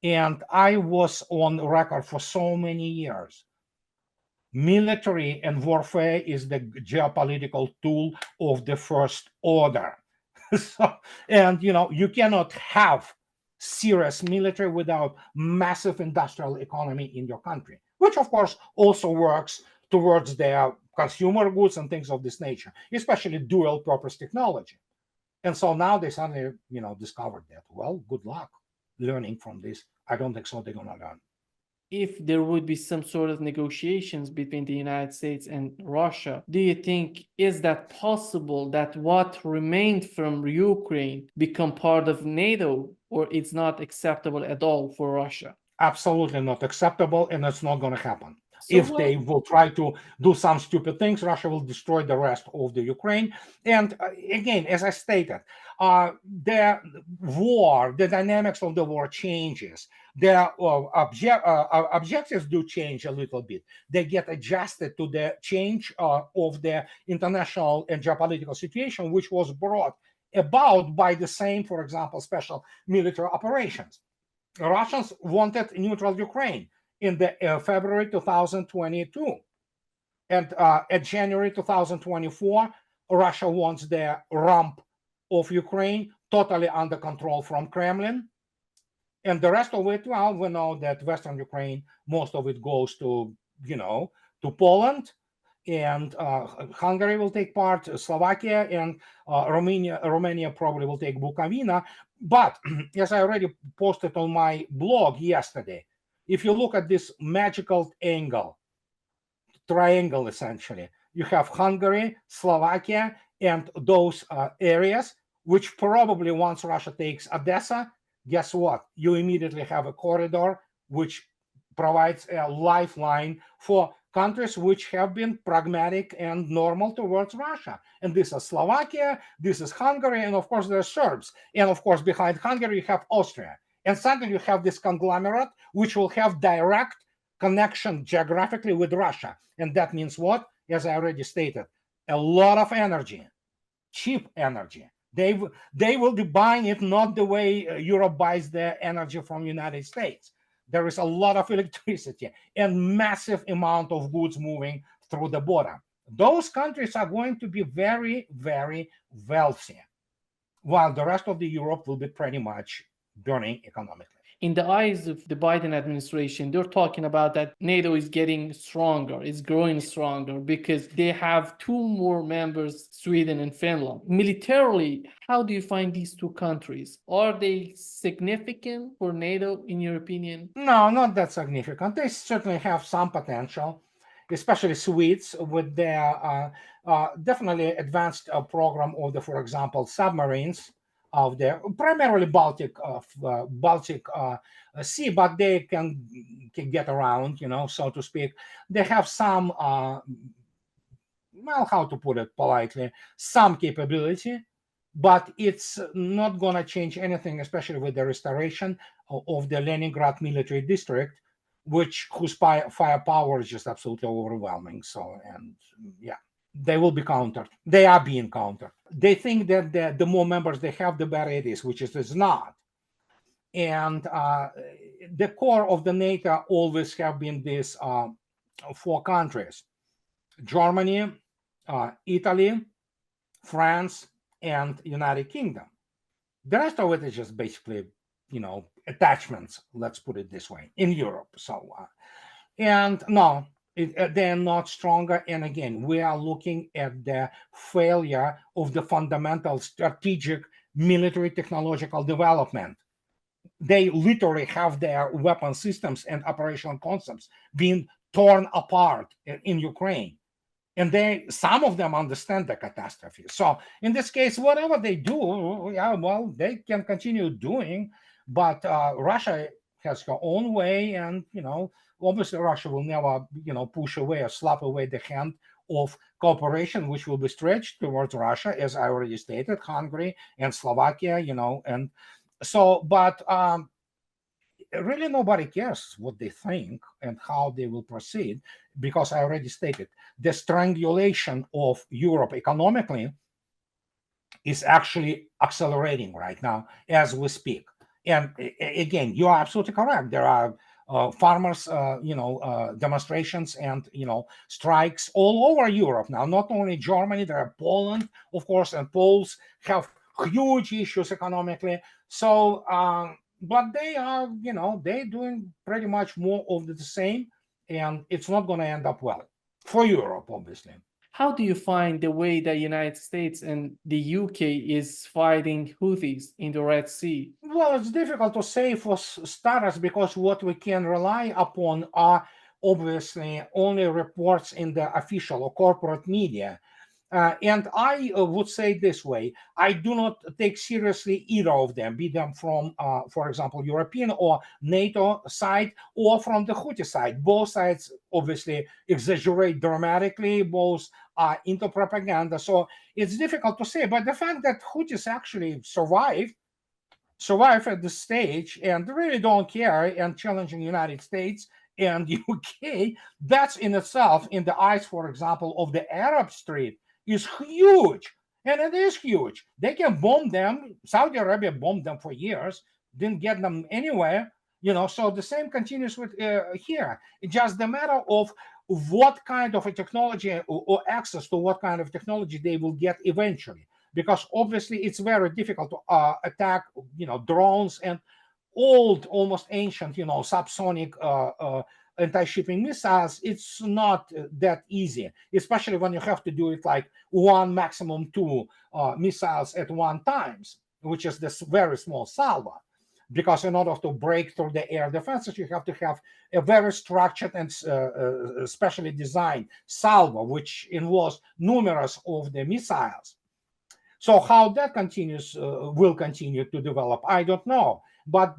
And I was on record for so many years. Military and warfare is the geopolitical tool of the first order. And you cannot have serious military without massive industrial economy in your country, which of course also works towards their consumer goods and things of this nature, especially dual purpose technology. And so now they suddenly discovered that. Well, good luck learning from this. I don't think so they're gonna learn. If there would be some sort of negotiations between the United States and Russia, do you think is that possible that what remained from Ukraine become part of NATO, or it's not acceptable at all for Russia? Absolutely not acceptable, and it's not going to happen. So If they will try to do some stupid things, Russia will destroy the rest of the Ukraine. And again, as I stated, the dynamics of the war changes. Their objectives do change a little bit. They get adjusted to the change of the international and geopolitical situation, which was brought about by the same, for example, special military operations. Russians wanted neutral Ukraine in the February 2022. And at January 2024, Russia wants the rump of Ukraine totally under control from Kremlin. And the rest of it, well, we know that Western Ukraine, most of it goes to, to Poland. and Hungary will take part, Slovakia, and Romania probably will take Bukovina. But as I already posted on my blog yesterday, if you look at this magical triangle, essentially, you have Hungary, Slovakia, and those areas, which probably once Russia takes Odessa, guess what? You immediately have a corridor which provides a lifeline for countries which have been pragmatic and normal towards Russia. And this is Slovakia, this is Hungary, and of course there are Serbs. And of course behind Hungary you have Austria. And suddenly you have this conglomerate which will have direct connection geographically with Russia. And that means what? As I already stated, a lot of energy, cheap energy. They will be buying it not the way Europe buys their energy from United States. There is a lot of electricity and massive amount of goods moving through the border. Those countries are going to be very, very wealthy, while the rest of the Europe will be pretty much burning economically. In the eyes of the Biden administration, they're talking about that NATO is getting stronger, it's growing stronger because they have two more members, Sweden and Finland. Militarily, how do you find these two countries? Are they significant for NATO, in your opinion? No, not that significant. They certainly have some potential, especially Swedes with their definitely advanced program of the, for example, submarines of their primarily Baltic Sea, but they can get around, so to speak. They have some, well, how to put it politely, some capability, but it's not going to change anything, especially with the restoration of the Leningrad military district, whose firepower is just absolutely overwhelming. So, and yeah, they will be countered. They are being countered. They think that the more members they have, the better it is, which is not. And the core of the NATO always have been these four countries: Germany, Italy, France, and United Kingdom. The rest of it is just basically, attachments, let's put it this way, in Europe. So, and no, they're not stronger. And again, we are looking at the failure of the fundamental strategic military technological development. They literally have their weapon systems and operational concepts being torn apart in Ukraine. And some of them understand the catastrophe. So in this case, whatever they do, yeah, well, they can continue doing, but Russia has her own way, and obviously Russia will never, push away or slap away the hand of cooperation, which will be stretched towards Russia, as I already stated, Hungary and Slovakia, and so, but really nobody cares what they think and how they will proceed, because I already stated the strangulation of Europe economically is actually accelerating right now as we speak. And again, you are absolutely correct. There are farmers, demonstrations and strikes all over Europe now. Not only Germany, there are Poland, of course, and Poles have huge issues economically. So, but they are, they're doing pretty much more of the same, and it's not going to end up well for Europe, obviously. How do you find the way the United States and the UK is fighting Houthis in the Red Sea? Well, it's difficult to say for starters, because what we can rely upon are obviously only reports in the official or corporate media. And I would say this way: I do not take seriously either of them, be them from, for example, European or NATO side, or from the Houthi side. Both sides obviously exaggerate dramatically, both are into propaganda. So it's difficult to say. But the fact that Houthis actually survive at this stage and really don't care and challenging United States and UK, that's in itself, in the eyes, for example, of the Arab street, is huge. And it is huge. They can bomb them. Saudi Arabia bombed them for years, didn't get them anywhere. So the same continues with here. It's just the matter of what kind of a technology or access to what kind of technology they will get eventually. Because obviously it's very difficult to attack, drones and old, almost ancient, subsonic anti-shipping missiles, it's not that easy, especially when you have to do it like one, maximum two missiles at one times, which is this very small salvo. Because in order to break through the air defenses, you have to have a very structured and specially designed salvo, which involves numerous of the missiles. So how that continues will continue to develop, I don't know. But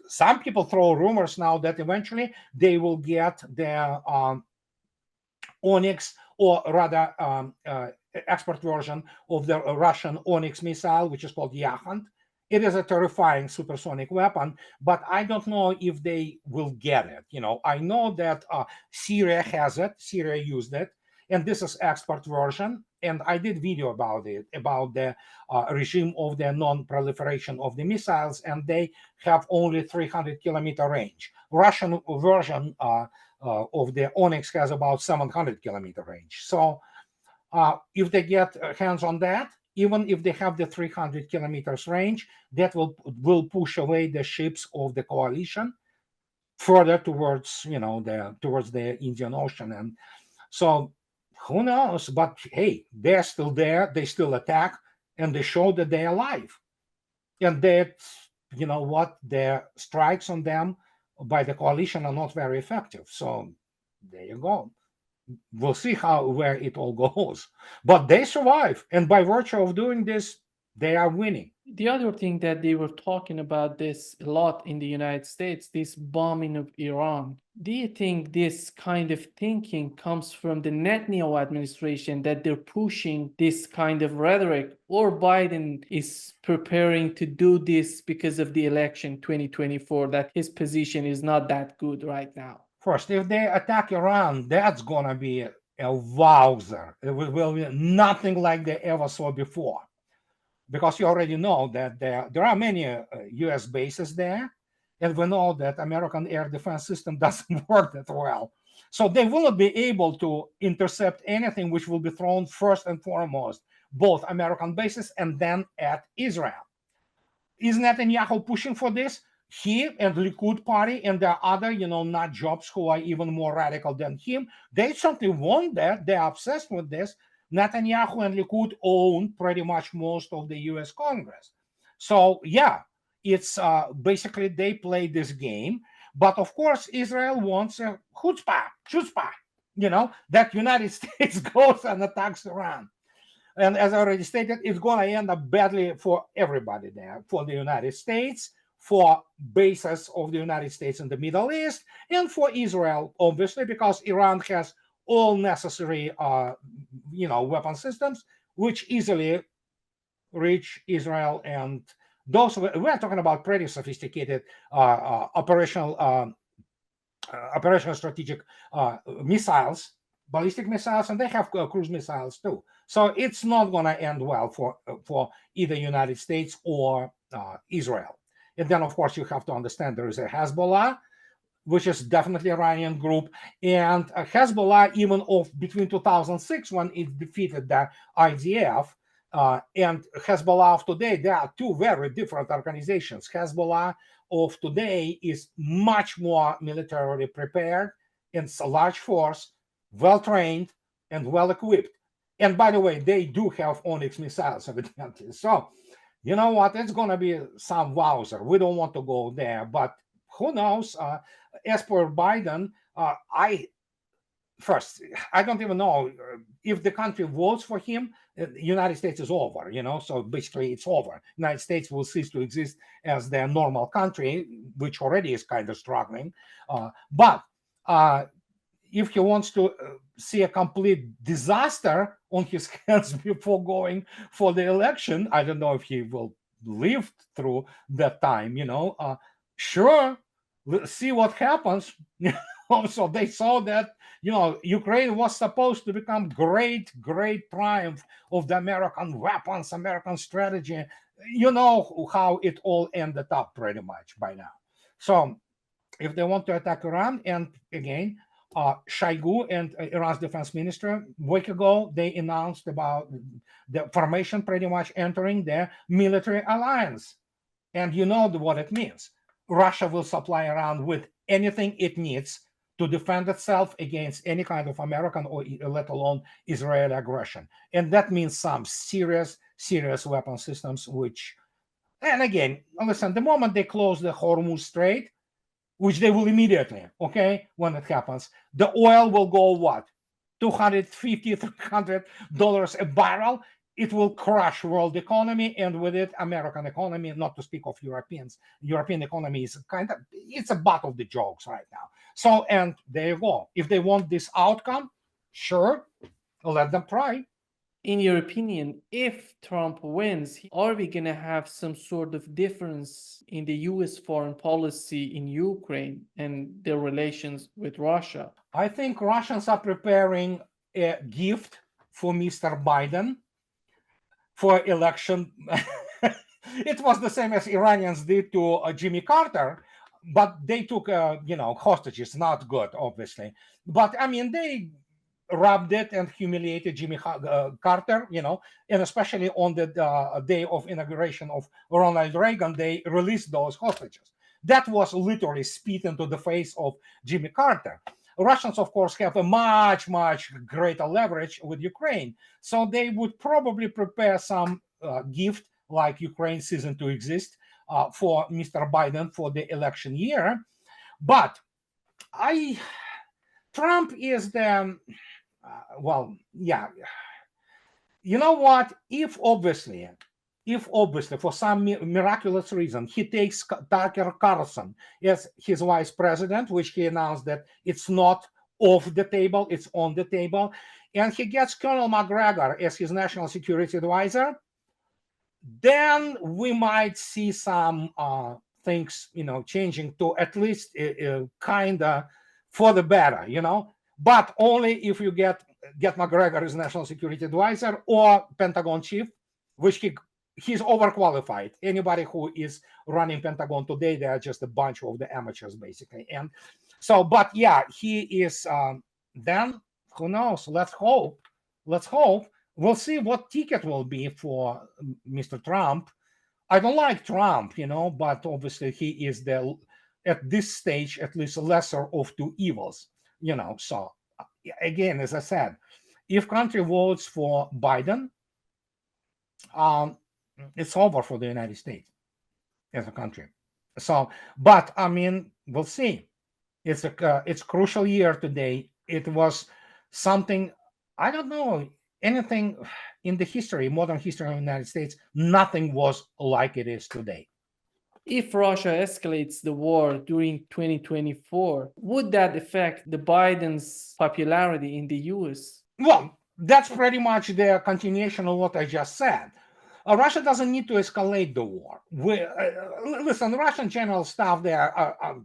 some people throw rumors now that eventually they will get the Onyx, or rather export version of the Russian Onyx missile, which is called Yakhant. It is a terrifying supersonic weapon, but I don't know if they will get it. I know that Syria has it, Syria used it, and this is export version. And I did video about it, about the regime of the non-proliferation of the missiles, and they have only 300-kilometer range. Russian version of the Onyx has about 700-kilometer range. So if they get hands on that, even if they have the 300 kilometers range, that will push away the ships of the coalition further towards the Indian Ocean. And so who knows? But hey, they're still there, they still attack, and they show that they're alive. And that, the strikes on them by the coalition are not very effective. So there you go. We'll see where it all goes. But they survive, and by virtue of doing this, they are winning. The other thing that they were talking about this a lot in the United States, this bombing of Iran. Do you think this kind of thinking comes from the Netanyahu administration, that they're pushing this kind of rhetoric, or Biden is preparing to do this because of the election 2024, that his position is not that good right now? First, if they attack Iran, that's going to be a wowzer. It will be nothing like they ever saw before. Because you already know that there are many US bases there, and we know that American air defense system doesn't work that well. So they will not be able to intercept anything which will be thrown first and foremost, both American bases and then at Israel. Is Netanyahu pushing for this? He and Likud party and the other, nut jobs who are even more radical than him, they certainly want that. They're obsessed with this. Netanyahu and Likud own pretty much most of the US Congress. So yeah, it's basically they play this game. But of course, Israel wants a chutzpah, that United States goes and attacks Iran. And as I already stated, it's going to end up badly for everybody there, for the United States, for bases of the United States in the Middle East, and for Israel, obviously, because Iran has all necessary, weapon systems, which easily reach Israel. And those, we're talking about pretty sophisticated operational strategic missiles, ballistic missiles, and they have cruise missiles too. So it's not going to end well for either United States or Israel. And then, of course, you have to understand there is a Hezbollah, which is definitely Iranian group, and Hezbollah, even between 2006 when it defeated the IDF and Hezbollah of today, there are two very different organizations. Hezbollah of today is much more militarily prepared, and it's a large force, well trained and well equipped. And by the way, they do have Onyx missiles, evidently. So you know what? It's going to be some wowzer. We don't want to go there, but who knows? As per Biden, I don't even know if the country votes for him. The United States is over, so basically it's over. United States will cease to exist as their normal country, which already is kind of struggling. But if he wants to see a complete disaster on his hands before going for the election, I don't know if he will live through that time, sure, let's see what happens. So they saw that, Ukraine was supposed to become great triumph of the American weapons, American strategy. You know how it all ended up pretty much by now. So if they want to attack Iran, and again, Shoigu and Iran's defense minister, a week ago, they announced about the formation pretty much entering their military alliance. And you know what it means. Russia will supply Iran with anything it needs to defend itself against any kind of American or let alone Israeli aggression. And that means some serious weapon systems, which, and again, listen, the moment they close the Hormuz Strait, which they will immediately, okay, when it happens, the oil will go what? $250, $300 a barrel. It will crush world economy, and with it, American economy, not to speak of Europeans. European economy is it's a butt of the jokes right now. So, and there you go. If they want this outcome, sure, let them try. In your opinion, if Trump wins, are we going to have some sort of difference in the US foreign policy in Ukraine and their relations with Russia? I think Russians are preparing a gift for Mr. Biden for election. It was the same as Iranians did to Jimmy Carter, but they took, hostages. Not good, obviously. But I mean, they robbed it and humiliated Jimmy Carter, and especially on the day of inauguration of Ronald Reagan, they released those hostages. That was literally spit into the face of Jimmy Carter. Russians, of course, have a much, much greater leverage with Ukraine. So they would probably prepare some gift like Ukraine ceasing to exist for Mr. Biden for the election year. But Trump is the, you know what? If obviously for some miraculous reason he takes Tucker Carlson as his vice president, which he announced that it's not off the table, it's on the table, and he gets Colonel McGregor as his national security advisor, then we might see some things, changing to at least kind of for the better, but only if you get McGregor as national security advisor or Pentagon chief, which he's overqualified. Anybody who is running Pentagon today, they are just a bunch of the amateurs, basically. And so, but yeah, he is. Then who knows? Let's hope. We'll see what ticket will be for Mr. Trump. I don't like Trump, but obviously he is at this stage, at least lesser of two evils, So again, as I said, if country votes for Biden, it's over for the United States as a country. So, but I mean, we'll see. It's crucial year today. It was something, I don't know, anything in the modern history of the United States, nothing was like it is today. If Russia escalates the war during 2024, would that affect the Biden's popularity in the US? Well, that's pretty much the continuation of what I just said. Russia doesn't need to escalate the war. Listen, Russian general staff there are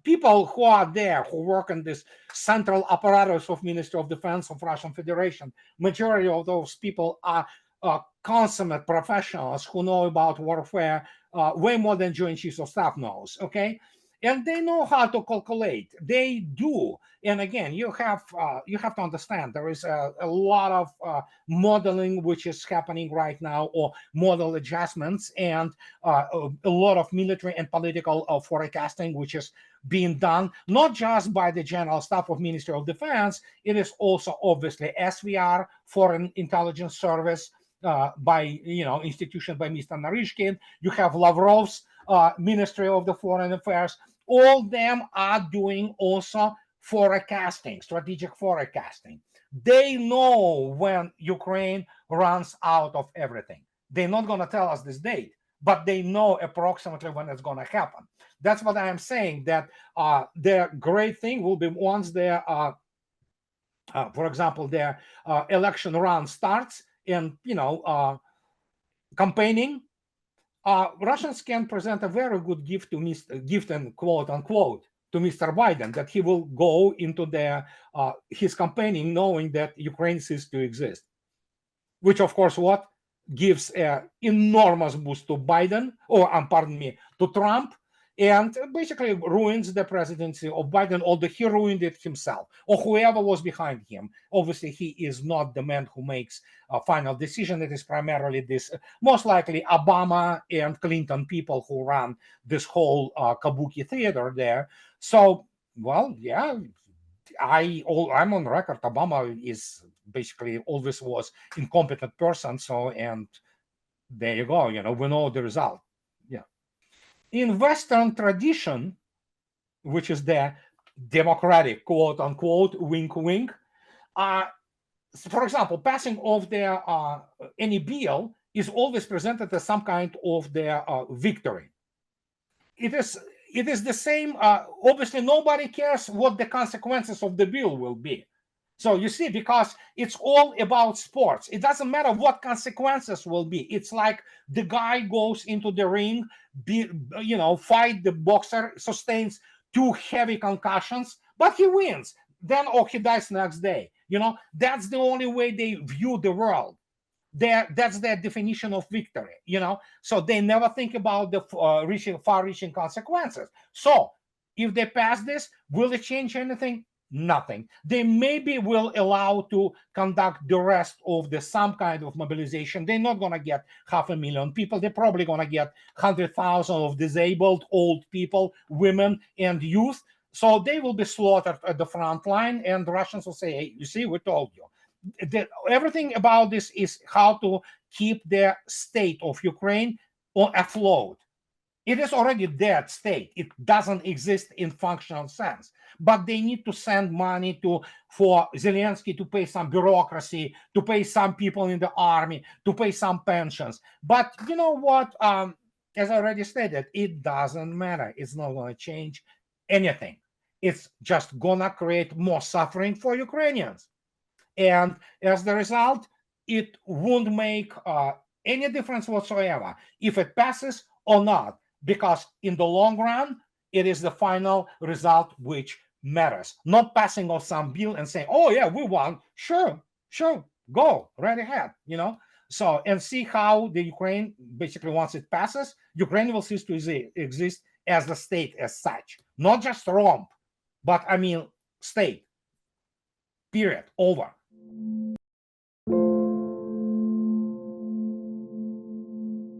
people who are there, who work in this central apparatus of Ministry of Defense of Russian Federation. Majority of those people are consummate professionals who know about warfare way more than Joint Chiefs of Staff knows, okay? And they know how to calculate. They do. And again, you have to understand there is a lot of modeling which is happening right now, or model adjustments, and a lot of military and political forecasting which is being done, not just by the General Staff of Ministry of Defense. It is also obviously SVR, Foreign Intelligence Service, by institution by Mr. Narishkin. You have Lavrov's Ministry of the Foreign Affairs. All them are doing also forecasting, strategic forecasting. They know when Ukraine runs out of everything. They're not going to tell us this date, but they know approximately when it's going to happen. That's what I am saying, that the great thing will be once their, for example, their election run starts and, campaigning, Russians can present a very good gift and quote unquote to Mr. Biden, that he will go into his campaigning knowing that Ukraine ceases to exist, which of course gives an enormous boost to Biden, or to Trump, and basically ruins the presidency of Biden, although he ruined it himself, or whoever was behind him. Obviously, he is not the man who makes a final decision. It is primarily most likely Obama and Clinton people who run this whole kabuki theater there. So, well, yeah, I'm on record. Obama is basically always was incompetent person. So, and there you go. We know the result. Yeah. In Western tradition, which is the democratic quote unquote wink wink, for example, passing of any bill is always presented as some kind of their victory. It is the same. Obviously, nobody cares what the consequences of the bill will be. So you see, because it's all about sports, it doesn't matter what consequences will be. It's like the guy goes into the ring, fight the boxer, sustains 2 heavy concussions, but he wins. Then, or he dies next day. That's the only way they view the world. That's their definition of victory. So they never think about the far-reaching consequences. So if they pass this, will it change anything? Nothing. They maybe will allow to conduct the rest of some kind of mobilization. They're not going to get 500,000 people. They're probably going to get 100,000 of disabled, old people, women, and youth. So they will be slaughtered at the front line, and the Russians will say, hey, you see, we told you. Everything about this is how to keep the state of Ukraine afloat. It is already dead state. It doesn't exist in functional sense. But they need to send money for Zelensky to pay some bureaucracy, to pay some people in the army, to pay some pensions. But you know what? As I already stated, it doesn't matter. It's not going to change anything. It's just gonna create more suffering for Ukrainians. And as the result, it won't make any difference whatsoever if it passes or not, because in the long run, it is the final result which matters. Not passing of some bill and saying, oh yeah, we won. Sure, go right ahead, So, and see how the Ukraine, basically once it passes, Ukraine will cease to exist as the state as such. Not just romp, but I mean state. Period. Over.